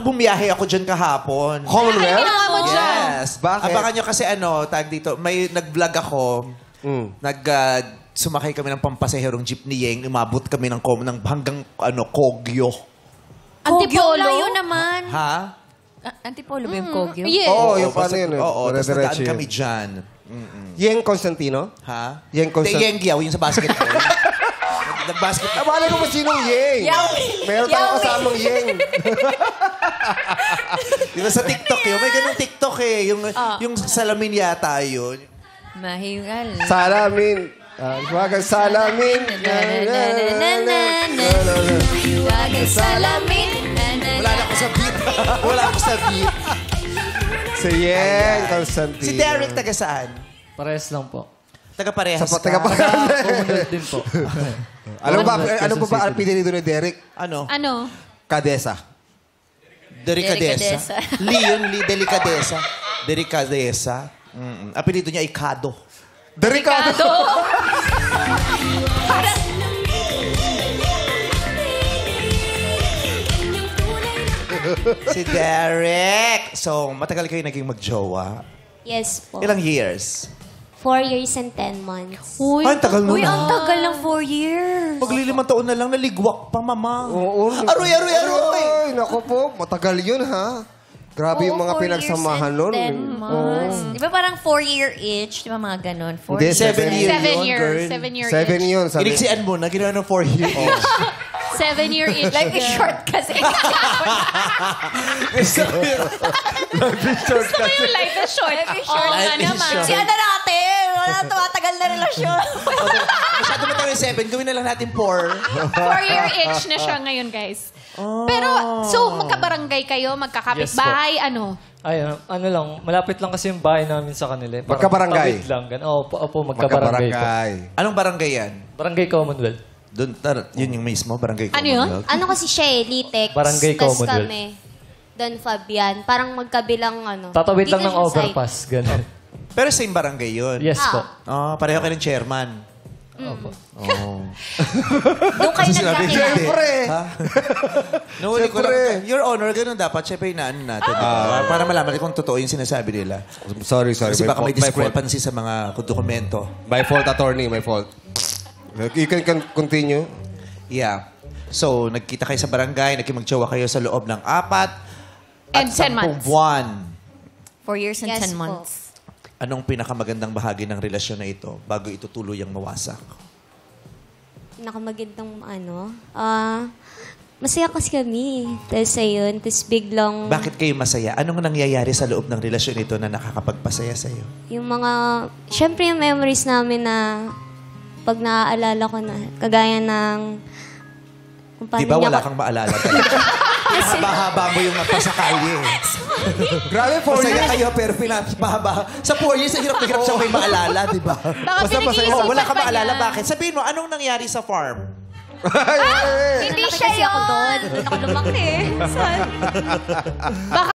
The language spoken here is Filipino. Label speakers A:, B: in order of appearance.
A: bumiyahe ako dyan kahapon.
B: Commonwealth?
C: Ano mo dyan?
A: Yes.
B: Bakit?
A: Abangan nyo kasi tag dito, may nag-vlog ako. Sumakay kami ng pampasaherong jeepney Yeng. Umabot kami ng hanggang Kogyo.
C: Antipolo? Layo naman.
A: Ha?
C: Antipolo ba yung Kogyo?
D: Yeah.
B: Oo, yung paano yun?
A: Oo, tapos
B: Dire-diretso
A: nadaan
B: yun.
A: kami dyan.
B: Yeng Constantino?
A: Ha?
B: Yeng Constantino.
A: Yeng Giao, yung sa basketball. Nag-basketball.
B: Malay ko ba sinong Yeng? Meron tayong kasamang Yeng.
A: Di ba sa TikTok yun? May ganung TikTok eh. Yung salamin yata yun.
C: Mahingal.
B: Salamin. Huwagan salamin.
C: Huwagan salamin.
A: Wala na ako sa beat. Wala ako sa beat.
B: Si Yeng Constantino.
A: Si Derek, taga saan?
E: Parehas lang po.
A: Taga parehas ka?
B: Taga parehas.
E: Commonwealth din po.
B: Ano ba ang pinili doon ni Derek?
A: Ano?
B: Kadesa.
A: Delicadesa. Lee Delicadesa. Delicadesa. Apelido niya ay Kado.
B: Dericado.
A: Si Derek. So, matagal kayo naging magjowa.
F: Yes po.
A: Ilang years?
F: 4 years and 10 months.
C: Uy,
A: Ay, ang tagal nun
C: ang tagal ng 4 years.
A: Maglilimang taon na lang, naligwak pa, mama.
B: Oo.
A: Aroy!
B: Ay, naku po. Matagal yun, ha? Grabe yung mga
C: 4
B: pinagsamahan
C: years
B: nun.
C: and 10 months. Di ba parang 4-year each? Di ba mga ganon? 4
B: Hindi,
C: years.
A: 7 years
D: 7
A: yun,
D: years.
A: girl.
D: 7 years.
B: 7 yun. Sabi.
A: Iniksian mo na, ginawa ng 4 years.
D: 7 year itch.
C: Life is short kasi.
D: Gusto ko yung life is short. Oo nga
A: Life is
D: naman.
A: short.
C: Si ano natin? Wala tumatagal na relasyon.
A: Masyado na tayo 7, gawin na lang natin 4.
D: 4-year itch na siya ngayon, guys. Pero, so, magkabarangay kayo, magkakapit-bahay, ano?
E: Ay, ano lang, malapit lang kasi yung bahay namin sa kanila. Parang
B: Magkabarangay?
E: tawid lang. Opo, magkabarangay po.
A: Anong barangay yan?
E: Barangay Commonwealth.
A: Doon, yun yung mismo, barangay
D: Ano yun?
A: Commonwealth.
F: Ano kasi siya eh, Litex.
E: Barangay
F: Tas
E: Commonwealth.
F: kami, Don Fabian. Parang magkabilang ano.
E: Tatawid
F: Dito
E: lang ng
F: siya
E: overpass. Ganun.
A: Pero same barangay yun.
E: Yes po.
A: Pareho kayo ng chairman.
E: Opo.
C: Doon kayo nagkakilala.
B: Siyempre.
A: Nahuli ko
B: Siyempre.
A: lang. Your Honor, ganun dapat. Siyempre, inaan natin. Para malaman kung totoo yung sinasabi nila.
B: Sorry.
A: Kasi baka may
B: My fault.
A: discrepancy sa mga dokumento.
B: My fault, attorney. My fault. You can continue.
A: Yeah. So, nagkita kayo sa barangay, nagkimagtsawa kayo sa loob ng 4
D: And 10 months.
A: buwan.
C: 4 years and
F: Yes
C: 10
F: po.
C: months.
A: Anong pinakamagandang bahagi ng relasyon na ito bago ito tuluyang mawasak?
F: Nakamagandang ano. Masaya kasi kami. Tapos ayun, tapos biglang
A: Bakit kayo masaya? Anong nangyayari sa loob ng relasyon ito na nakakapagpasaya sa'yo?
F: yung mga, syempre yung memories namin na pag naaalala ko na, kagaya ng kung paano
A: Di ba
F: niya
A: wala
F: ako-
A: kang maalala talaga? Haba-haba mo yung pasakali eh.
B: Grabe, 4
A: Masaya
B: years.
A: kayo pero pinapahaba. Sa 4 years, hirap na hirap siya may maalala, di ba?
D: Baka
B: Basta
D: pinag-iisipan
A: Oh, wala kang
D: pa
A: maalala.
D: niya.
A: Bakit? Sabihin mo, anong nangyari sa farm?
C: Hindi siya
F: Kasi ako
C: yun.
F: doon.
C: Doon ako lumaki. Saan?
D: Baka